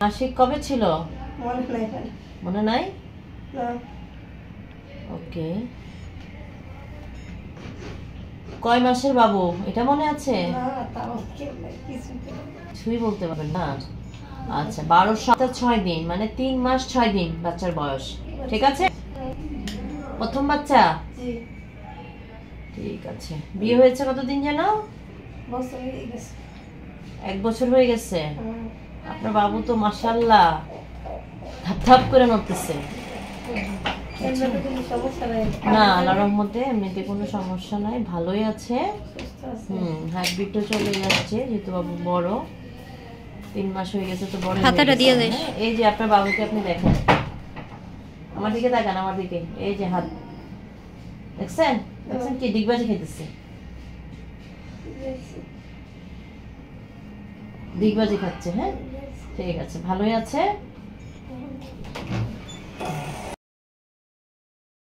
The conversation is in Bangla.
মাসিক কবে ছিল? মনে নাই। মনে নাই? না। ওকে। কয় মাসের বাবু এটা মনে আছে? না, তাও কিছুই বলতে পারবেন না। আচ্ছা 12 সপ্তাহ 6 দিন, মানে 3 মাস 6 দিন বাচ্চার বয়স। ঠিক আছে? প্রথম বাচ্চা? জি। ঠিক আছে। বিয়ে হয়েছে কতদিন যেন? বছর হয়ে গেছে। 1 বছর হয়ে গেছে। আপনার বাবু তো মাশাআল্লাহ ধাপ ধাপ করে নড়তেছে। না, আল্লাহর রহমতে এমনিতে কোনো সমস্যা নাই, ভালোই আছে। হার্টবিটও চলে যাচ্ছে, যেহেতু বাবু বড়, 3 মাস হয়ে গেছে তো বড়। হাতাটা দিয়ে দেন। এই যে আপনার বাবুকে আপনি দেখেন, আমার দিকে তাকান, আমার দিকে। এই যে হাত দেখছেন? দেখছেন কি ডিগবাজি খেতেছে? ডিগবাজি খাচ্ছে। হ্যাঁ, ঠিক আছে, ভালোই আছে।